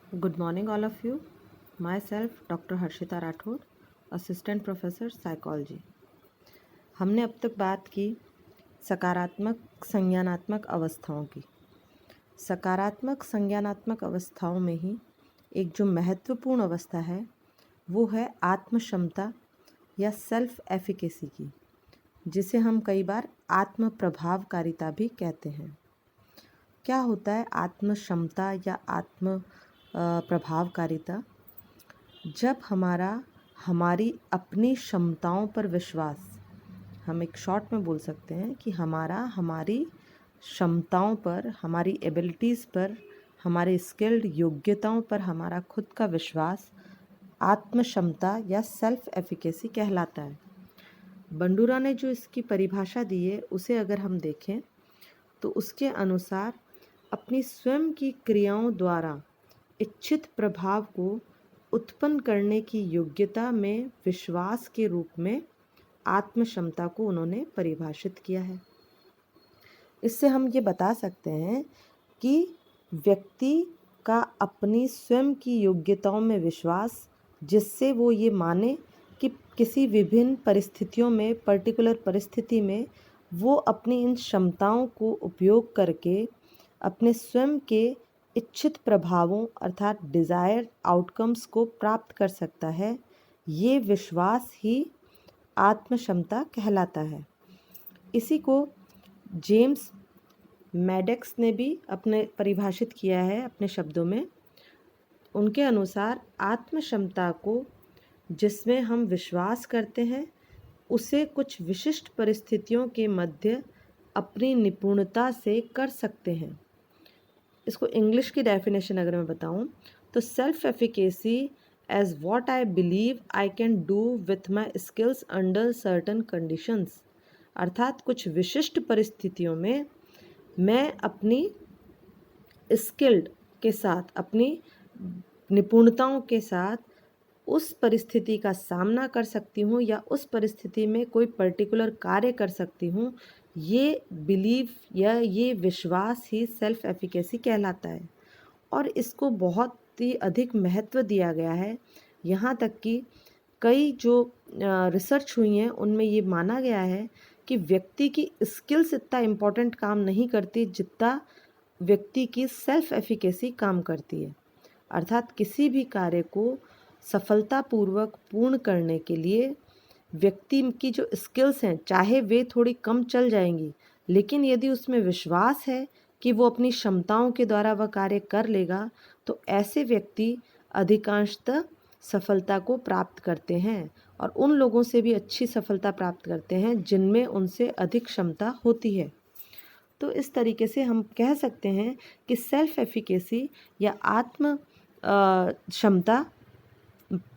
Good morning, all of you. Myself, Dr. Harshita Rathod, Assistant Professor Psychology. हमने अब तक बात की सकारात्मक संज्ञानात्मक अवस्थाओं की। सकारात्मक संज्ञानात्मक अवस्थाओं में ही एक जो महत्वपूर्ण अवस्था है वो है आत्म क्षमता या सेल्फ एफिकेसी की, जिसे हम कई बार आत्म प्रभावकारिता भी कहते हैं। क्या होता है आत्म क्षमता या आत्म प्रभावकारिता? जब हमारी अपनी क्षमताओं पर विश्वास, हम एक शॉर्ट में बोल सकते हैं कि हमारी क्षमताओं पर, हमारी एबिलिटीज़ पर, हमारे स्किल्ड योग्यताओं पर हमारा खुद का विश्वास आत्म क्षमता या सेल्फ एफिकेसी कहलाता है। बंडूरा ने जो इसकी परिभाषा दी है उसे अगर हम देखें तो उसके अनुसार अपनी स्वयं की क्रियाओं द्वारा इच्छित प्रभाव को उत्पन्न करने की योग्यता में विश्वास के रूप में आत्म क्षमता को उन्होंने परिभाषित किया है। इससे हम ये बता सकते हैं कि व्यक्ति का अपनी स्वयं की योग्यताओं में विश्वास, जिससे वो ये माने कि किसी विभिन्न परिस्थितियों में, पर्टिकुलर परिस्थिति में वो अपनी इन क्षमताओं को उपयोग करके अपने स्वयं के इच्छित प्रभावों अर्थात डिज़ायर्ड आउटकम्स को प्राप्त कर सकता है। ये विश्वास ही आत्म क्षमता कहलाता है। इसी को जेम्स मैडक्स ने भी अपने परिभाषित किया है अपने शब्दों में। उनके अनुसार आत्म क्षमता को जिसमें हम विश्वास करते हैं उसे कुछ विशिष्ट परिस्थितियों के मध्य अपनी निपुणता से कर सकते हैं। इसको इंग्लिश की डेफिनेशन अगर मैं बताऊं तो self efficacy as what I believe I can do with my skills under certain conditions, अर्थात कुछ विशिष्ट परिस्थितियों में मैं अपनी स्किल्ड के साथ, अपनी निपुणताओं के साथ उस परिस्थिति का सामना कर सकती हूँ या उस परिस्थिति में कोई पर्टिकुलर कार्य कर सकती हूँ। ये बिलीव या ये विश्वास ही सेल्फ एफिकेसी कहलाता है और इसको बहुत ही अधिक महत्व दिया गया है। यहाँ तक कि कई जो रिसर्च हुई हैं उनमें ये माना गया है कि व्यक्ति की स्किल्स इतना इम्पोर्टेंट काम नहीं करती जितना व्यक्ति की सेल्फ एफिकेसी काम करती है। अर्थात किसी भी कार्य को सफलतापूर्वक पूर्ण करने के लिए व्यक्ति की जो स्किल्स हैं, चाहे वे थोड़ी कम चल जाएंगी, लेकिन यदि उसमें विश्वास है कि वो अपनी क्षमताओं के द्वारा वह कार्य कर लेगा, तो ऐसे व्यक्ति अधिकांशतः सफलता को प्राप्त करते हैं और उन लोगों से भी अच्छी सफलता प्राप्त करते हैं जिनमें उनसे अधिक क्षमता होती है। तो इस तरीके से हम कह सकते हैं कि सेल्फ एफिकेसी या आत्म क्षमता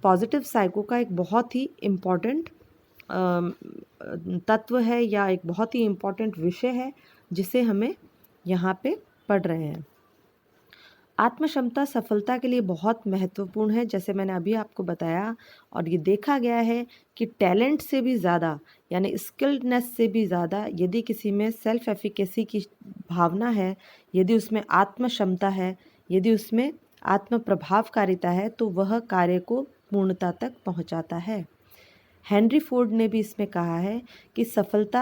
पॉजिटिव साइको का एक बहुत ही इम्पॉर्टेंट तत्व है या एक बहुत ही इम्पॉर्टेंट विषय है जिसे हमें यहाँ पे पढ़ रहे हैं। आत्म क्षमता सफलता के लिए बहुत महत्वपूर्ण है, जैसे मैंने अभी आपको बताया, और ये देखा गया है कि टैलेंट से भी ज़्यादा यानी स्किल्डनेस से भी ज़्यादा यदि किसी में सेल्फ एफिकेसी की भावना है, यदि उसमें आत्म क्षमता है, यदि उसमें आत्म प्रभावकारिता है, तो वह कार्य को पूर्णता तक पहुंचाता है। हेनरी फोर्ड ने भी इसमें कहा है कि सफलता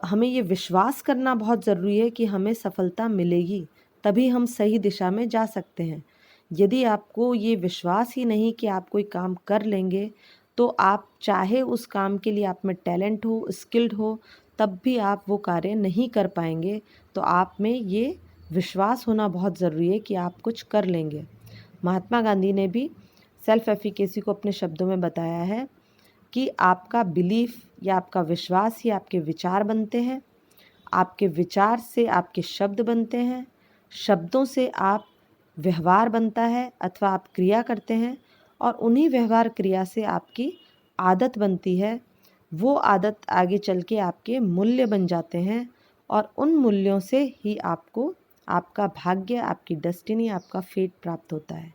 हमें ये विश्वास करना बहुत ज़रूरी है कि हमें सफलता मिलेगी, तभी हम सही दिशा में जा सकते हैं। यदि आपको ये विश्वास ही नहीं कि आप कोई काम कर लेंगे, तो आप चाहे उस काम के लिए आप में टैलेंट हो, स्किल्ड हो, तब भी आप वो कार्य नहीं कर पाएंगे। तो आप में ये विश्वास होना बहुत ज़रूरी है कि आप कुछ कर लेंगे। महात्मा गांधी ने भी सेल्फ एफिकेसी को अपने शब्दों में बताया है कि आपका बिलीफ या आपका विश्वास ही आपके विचार बनते हैं, आपके विचार से आपके शब्द बनते हैं, शब्दों से आप व्यवहार बनता है अथवा आप क्रिया करते हैं, और उन्हीं व्यवहार क्रिया से आपकी आदत बनती है। वो आदत आगे चल के आपके मूल्य बन जाते हैं और उन मूल्यों से ही आपको आपका भाग्य, आपकी डेस्टिनी, आपका फेट प्राप्त होता है।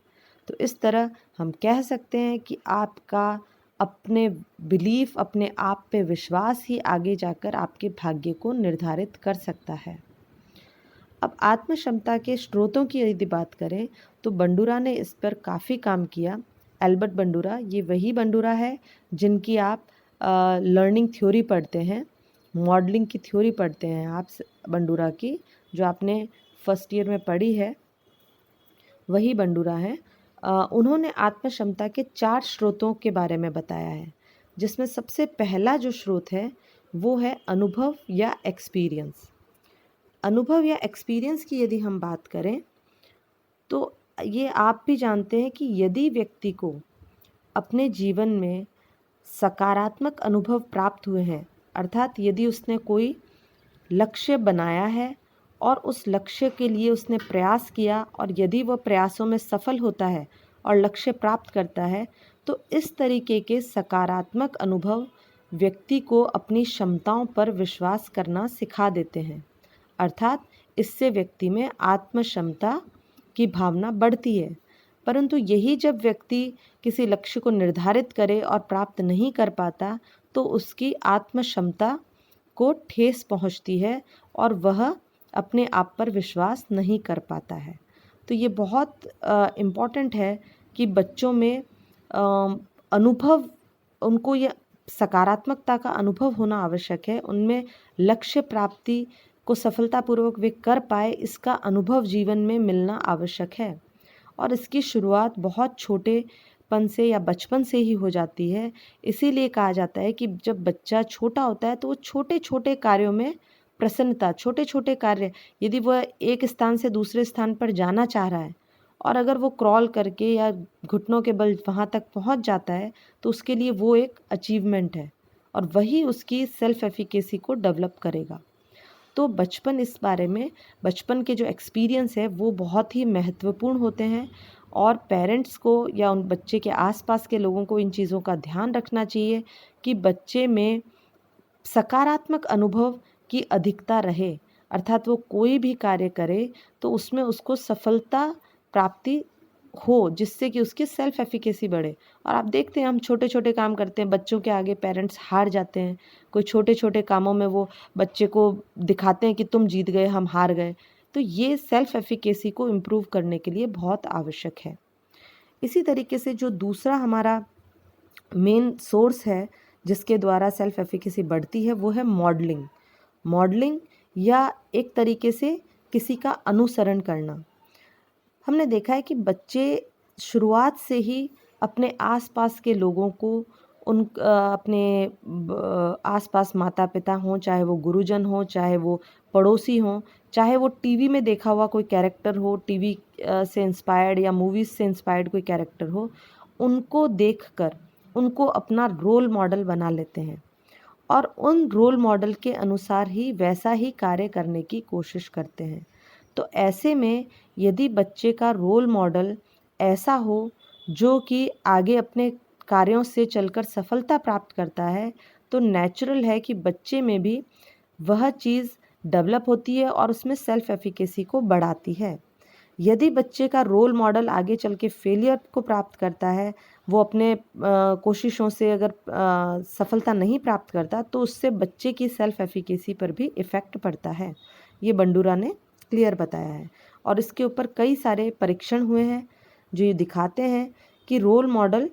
तो इस तरह हम कह सकते हैं कि आपका अपने बिलीफ, अपने आप पे विश्वास ही आगे जाकर आपके भाग्य को निर्धारित कर सकता है। अब आत्म क्षमता के स्रोतों की यदि बात करें तो बंडूरा ने इस पर काफ़ी काम किया। एल्बर्ट बंडूरा, ये वही बंडूरा है जिनकी आप लर्निंग थ्योरी पढ़ते हैं, मॉडलिंग की थ्योरी पढ़ते हैं आप बंडूरा की, जो आपने फर्स्ट ईयर में पढ़ी है, वही बंडूरा है। उन्होंने आत्म क्षमता के 4 स्रोतों के बारे में बताया है, जिसमें सबसे पहला जो स्रोत है वो है अनुभव या एक्सपीरियंस। अनुभव या एक्सपीरियंस की यदि हम बात करें तो ये आप भी जानते हैं कि यदि व्यक्ति को अपने जीवन में सकारात्मक अनुभव प्राप्त हुए हैं, अर्थात यदि उसने कोई लक्ष्य बनाया है और उस लक्ष्य के लिए उसने प्रयास किया और यदि वह प्रयासों में सफल होता है और लक्ष्य प्राप्त करता है, तो इस तरीके के सकारात्मक अनुभव व्यक्ति को अपनी क्षमताओं पर विश्वास करना सिखा देते हैं। अर्थात इससे व्यक्ति में आत्म क्षमता की भावना बढ़ती है। परंतु यही जब व्यक्ति किसी लक्ष्य को निर्धारित करे और प्राप्त नहीं कर पाता, तो उसकी आत्म क्षमता को ठेस पहुंचती है और वह अपने आप पर विश्वास नहीं कर पाता है। तो ये बहुत इम्पॉर्टेंट है कि बच्चों में अनुभव, उनको ये सकारात्मकता का अनुभव होना आवश्यक है। उनमें लक्ष्य प्राप्ति को सफलतापूर्वक वे कर पाए, इसका अनुभव जीवन में मिलना आवश्यक है। और इसकी शुरुआत बहुत छोटेपन से या बचपन से ही हो जाती है। इसीलिए कहा जाता है कि जब बच्चा छोटा होता है तो वो छोटे छोटे कार्यों में प्रसन्नता, छोटे छोटे कार्य, यदि वह एक स्थान से दूसरे स्थान पर जाना चाह रहा है और अगर वो क्रॉल करके या घुटनों के बल वहाँ तक पहुँच जाता है, तो उसके लिए वो एक अचीवमेंट है और वही उसकी सेल्फ एफिकेसी को डेवलप करेगा। तो बचपन, इस बारे में बचपन के जो एक्सपीरियंस है वो बहुत ही महत्वपूर्ण होते हैं और पेरेंट्स को या उन बच्चे के आसपास के लोगों को इन चीज़ों का ध्यान रखना चाहिए कि बच्चे में सकारात्मक अनुभव की अधिकता रहे। अर्थात वो कोई भी कार्य करे तो उसमें उसको सफलता प्राप्ति हो, जिससे कि उसकी सेल्फ एफिकेसी बढ़े। और आप देखते हैं हम छोटे छोटे काम करते हैं, बच्चों के आगे पेरेंट्स हार जाते हैं। कोई छोटे छोटे कामों में वो बच्चे को दिखाते हैं कि तुम जीत गए, हम हार गए। तो ये सेल्फ एफिकेसी को इम्प्रूव करने के लिए बहुत आवश्यक है। इसी तरीके से जो दूसरा हमारा मेन सोर्स है जिसके द्वारा सेल्फ एफिकेसी बढ़ती है वो है मॉडलिंग। मॉडलिंग या एक तरीके से किसी का अनुसरण करना। हमने देखा है कि बच्चे शुरुआत से ही अपने आसपास के लोगों को अपने आसपास माता पिता हों, चाहे वो गुरुजन हों, चाहे वो पड़ोसी हों, चाहे वो टीवी में देखा हुआ कोई कैरेक्टर हो, टीवी से इंस्पायर्ड या मूवीज़ से इंस्पायर्ड कोई कैरेक्टर हो, उनको देखकर उनको अपना रोल मॉडल बना लेते हैं और उन रोल मॉडल के अनुसार ही वैसा ही कार्य करने की कोशिश करते हैं। तो ऐसे में यदि बच्चे का रोल मॉडल ऐसा हो जो कि आगे अपने कार्यों से चलकर सफलता प्राप्त करता है, तो नेचुरल है कि बच्चे में भी वह चीज़ डेवलप होती है और उसमें सेल्फ एफिकेसी को बढ़ाती है। यदि बच्चे का रोल मॉडल आगे चल के फेलियर को प्राप्त करता है, वो अपने कोशिशों से अगर सफलता नहीं प्राप्त करता, तो उससे बच्चे की सेल्फ एफिकेसी पर भी इफ़ेक्ट पड़ता है। ये बंडूरा ने क्लियर बताया है और इसके ऊपर कई सारे परीक्षण हुए हैं जो ये दिखाते हैं कि रोल मॉडल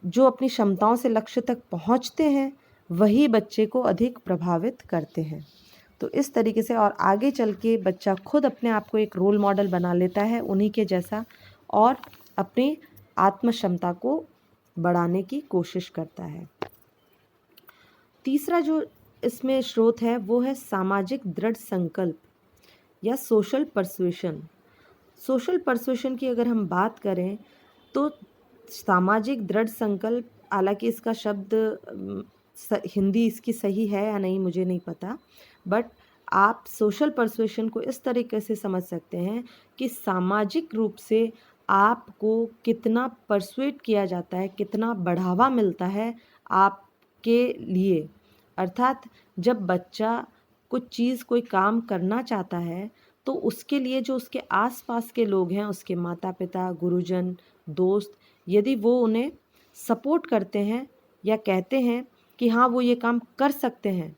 जो अपनी क्षमताओं से लक्ष्य तक पहुंचते हैं, वही बच्चे को अधिक प्रभावित करते हैं। तो इस तरीके से और आगे चल के बच्चा खुद अपने आप को एक रोल मॉडल बना लेता है उन्हीं के जैसा और अपनी आत्म क्षमता को बढ़ाने की कोशिश करता है। तीसरा जो इसमें स्रोत है वो है सामाजिक दृढ़ संकल्प या सोशल परसुएशन। सोशल परसुएशन की अगर हम बात करें तो सामाजिक दृढ़ संकल्प, हालांकि इसका शब्द हिंदी इसकी सही है या नहीं मुझे नहीं पता, बट आप सोशल परसुएशन को इस तरीके से समझ सकते हैं कि सामाजिक रूप से आपको कितना परसुएट किया जाता है, कितना बढ़ावा मिलता है आपके लिए। अर्थात जब बच्चा कुछ चीज़, कोई काम करना चाहता है तो उसके लिए जो उसके आसपास के लोग हैं, उसके माता पिता, गुरुजन, दोस्त, यदि वो उन्हें सपोर्ट करते हैं या कहते हैं कि हाँ वो ये काम कर सकते हैं,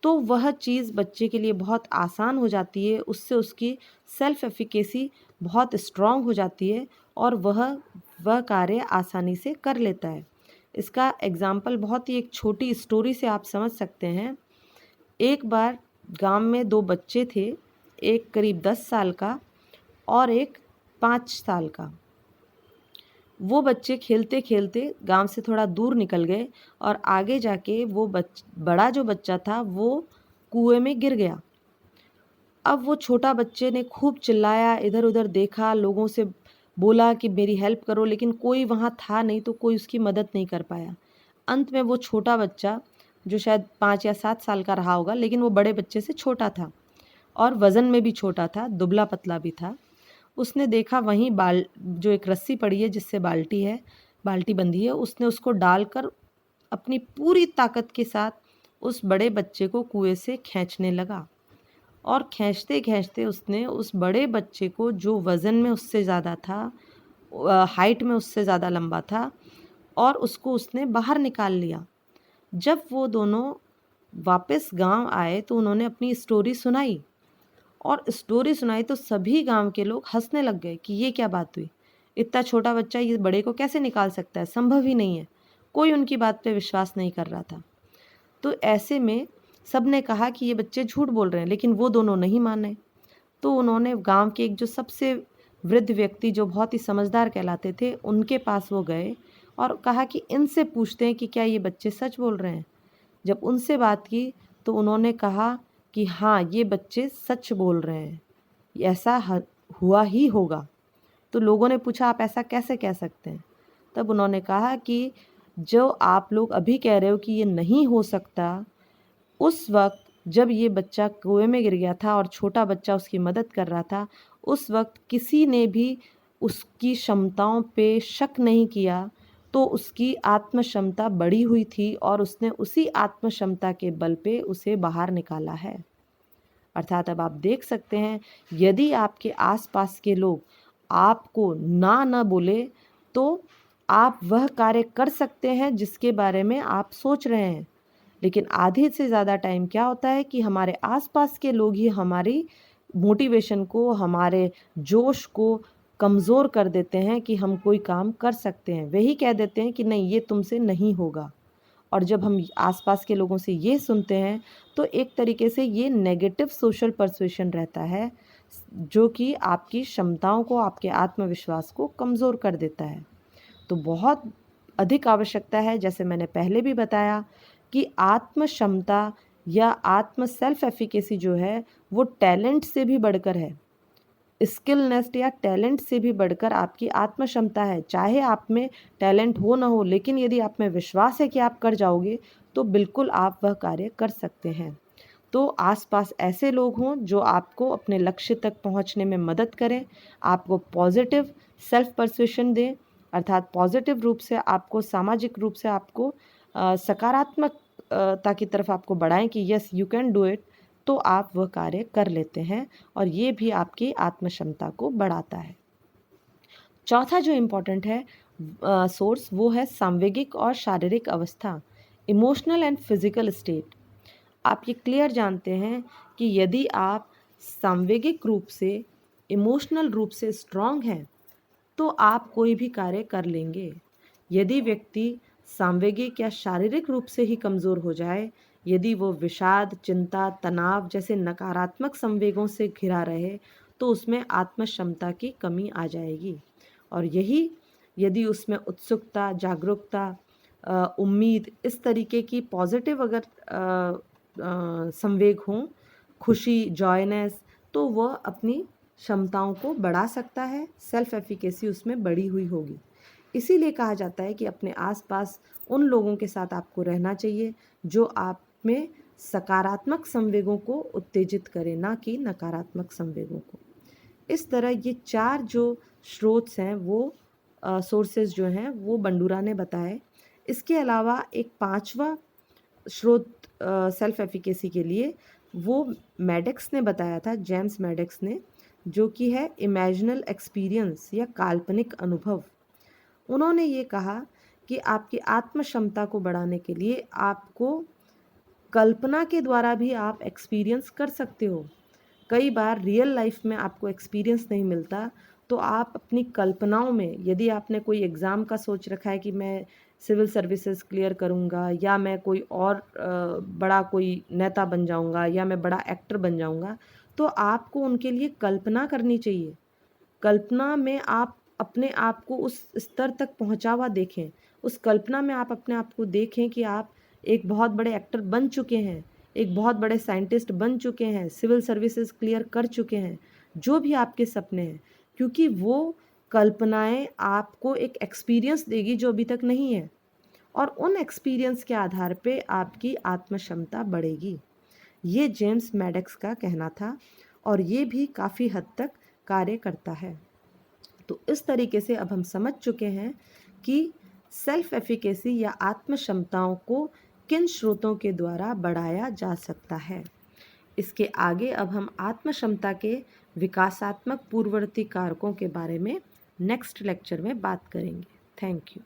तो वह चीज़ बच्चे के लिए बहुत आसान हो जाती है, उससे उसकी सेल्फ एफिकेसी बहुत स्ट्रॉन्ग हो जाती है और वह कार्य आसानी से कर लेता है। इसका एग्ज़ाम्पल बहुत ही एक छोटी स्टोरी से आप समझ सकते हैं। एक बार गाँव में 2 बच्चे थे, एक करीब 10 साल का और एक 5 साल का। वो बच्चे खेलते-खेलते गाँव से थोड़ा दूर निकल गए और आगे जाके वो बड़ा जो बच्चा था वो कुएँ में गिर गया। अब वो छोटा बच्चे ने खूब चिल्लाया, इधर-उधर देखा, लोगों से बोला कि मेरी हेल्प करो, लेकिन कोई वहाँ था नहीं तो कोई उसकी मदद नहीं कर पाया। अंत में वो छोटा बच्चा जो शायद 5 या 7 साल का रहा होगा, लेकिन वो बड़े बच्चे से छोटा था और वज़न में भी छोटा था, दुबला-पतला भी था। उसने देखा वहीं जो एक रस्सी पड़ी है जिससे बाल्टी बंधी है, उसने उसको डालकर अपनी पूरी ताकत के साथ उस बड़े बच्चे को कुएँ से खींचने लगा और खींचते-खींचते उसने उस बड़े बच्चे को जो वज़न में उससे ज़्यादा था, हाइट में उससे ज़्यादा लंबा था और उसको उसने बाहर निकाल लिया। जब वो दोनों वापस गाँव आए तो उन्होंने अपनी स्टोरी सुनाई और स्टोरी सुनाई तो सभी गाँव के लोग हँसने लग गए कि ये क्या बात हुई? इतना छोटा बच्चा ये बड़े को कैसे निकाल सकता है? संभव ही नहीं है। कोई उनकी बात पे विश्वास नहीं कर रहा था। तो ऐसे में सबने कहा कि ये बच्चे झूठ बोल रहे हैं, लेकिन वो दोनों नहीं माने। तो उन्होंने गाँव के एक जो सबसे वृद्ध व्यक्ति जो बहुत ही समझदार कहलाते थे, उनके पास वो गए और कहा कि इनसे पूछते हैं कि क्या ये बच्चे सच बोल रहे हैं? जब उनसे बात की तो उन्होंने कहा कि हाँ, ये बच्चे सच बोल रहे हैं, ऐसा हुआ ही होगा। तो लोगों ने पूछा आप ऐसा कैसे कह सकते हैं? तब उन्होंने कहा कि जो आप लोग अभी कह रहे हो कि ये नहीं हो सकता, उस वक़्त जब ये बच्चा कुएँ में गिर गया था और छोटा बच्चा उसकी मदद कर रहा था, उस वक़्त किसी ने भी उसकी क्षमताओं पे शक नहीं किया, तो उसकी आत्म क्षमता बढ़ी हुई थी और उसने उसी आत्म क्षमता के बल पे उसे बाहर निकाला है। अर्थात अब आप देख सकते हैं, यदि आपके आस-पास के लोग आपको ना बोले, तो आप वह कार्य कर सकते हैं जिसके बारे में आप सोच रहे हैं। लेकिन आधे से ज़्यादा टाइम क्या होता है कि हमारे आस-पास के लोग ही हमारी मोटिवेशन को, हमारे जोश को कमज़ोर कर देते हैं कि हम कोई काम कर सकते हैं। वही कह देते हैं कि नहीं ये तुमसे नहीं होगा। और जब हम आस-पास के लोगों से ये सुनते हैं, तो एक तरीके से ये नेगेटिव सोशल पर्सुएशन रहता है, जो कि आपकी क्षमताओं को, आपके आत्मविश्वास को कमज़ोर कर देता है। तो बहुत अधिक आवश्यकता है, जैसे मैंने पहले भी बताया, कि आत्म क्षमता या आत्म सेल्फ एफिकेसी जो है, वो टैलेंट से भी बढ़कर है। स्किलनेस या टैलेंट से भी बढ़कर आपकी आत्म क्षमता है। चाहे आप में टैलेंट हो ना हो, लेकिन यदि आप में विश्वास है कि आप कर जाओगे, तो बिल्कुल आप वह कार्य कर सकते हैं। तो आस-पास ऐसे लोग हों जो आपको अपने लक्ष्य तक पहुँचने में मदद करें, आपको पॉज़िटिव सेल्फ पर्सुएशन दें, अर्थात पॉज़िटिव रूप से आपको, सामाजिक रूप से आपको सकारात्मक ता की तरफ आपको बढ़ाएँ कि yes you can do it, तो आप वह कार्य कर लेते हैं और ये भी आपकी आत्म क्षमता को बढ़ाता है। चौथा जो इम्पोर्टेंट है सोर्स, वो है सांवेगिक और शारीरिक अवस्था, इमोशनल एंड फिज़िकल स्टेट। आप ये क्लियर जानते हैं कि यदि आप सांवेगिक रूप से, इमोशनल रूप से स्ट्रॉन्ग हैं, तो आप कोई भी कार्य कर लेंगे। यदि व्यक्ति सांवेगिक या शारीरिक रूप से ही कमज़ोर हो जाए, यदि वो विषाद, चिंता, तनाव जैसे नकारात्मक संवेगों से घिरा रहे, तो उसमें आत्म क्षमता की कमी आ जाएगी। और यही यदि उसमें उत्सुकता, जागरूकता, उम्मीद, इस तरीके की पॉजिटिव अगर संवेग हों, खुशी, जॉयनेस, तो वह अपनी क्षमताओं को बढ़ा सकता है, सेल्फ एफिकेसी उसमें बढ़ी हुई होगी। इसीलिए कहा जाता है कि अपने आसपास उन लोगों के साथ आपको रहना चाहिए जो आप में सकारात्मक संवेगों को उत्तेजित करें, ना कि नकारात्मक संवेगों को। इस तरह ये 4 जो स्रोत हैं, वो सोर्सेज़ जो हैं, वो बंडूरा ने बताए। इसके अलावा एक 5वां स्रोत सेल्फ एफिकेसी के लिए वो मैडक्स ने बताया था, जेम्स मैडक्स ने, जो कि है इमेजिनल एक्सपीरियंस या काल्पनिक अनुभव। उन्होंने ये कहा कि आपकी आत्म क्षमता को बढ़ाने के लिए आपको कल्पना के द्वारा भी आप एक्सपीरियंस कर सकते हो। कई बार रियल लाइफ में आपको एक्सपीरियंस नहीं मिलता, तो आप अपनी कल्पनाओं में, यदि आपने कोई एग्ज़ाम का सोच रखा है कि मैं सिविल सर्विसेज क्लियर करूँगा, या मैं कोई और बड़ा कोई नेता बन जाऊँगा, या मैं बड़ा एक्टर बन जाऊँगा, तो आपको उनके लिए कल्पना करनी चाहिए। कल्पना में आप अपने आप को उस स्तर तक पहुँचा हुआ देखें। उस कल्पना में आप अपने आप को देखें कि आप एक बहुत बड़े एक्टर बन चुके हैं, एक बहुत बड़े साइंटिस्ट बन चुके हैं, सिविल सर्विसेज क्लियर कर चुके हैं, जो भी आपके सपने हैं। क्योंकि वो कल्पनाएँ आपको एक एक्सपीरियंस देगी जो अभी तक नहीं है, और उन एक्सपीरियंस के आधार पे आपकी आत्मक्षमता बढ़ेगी। ये जेम्स मैडॉक्स का कहना था, और ये भी काफ़ी हद तक कार्य करता है। तो इस तरीके से अब हम समझ चुके हैं कि सेल्फ एफिकेसी या आत्म क्षमताओं को किन स्रोतों के द्वारा बढ़ाया जा सकता है। इसके आगे अब हम आत्म क्षमता के विकासात्मक पूर्ववर्ती कारकों के बारे में नेक्स्ट लेक्चर में बात करेंगे। Thank you.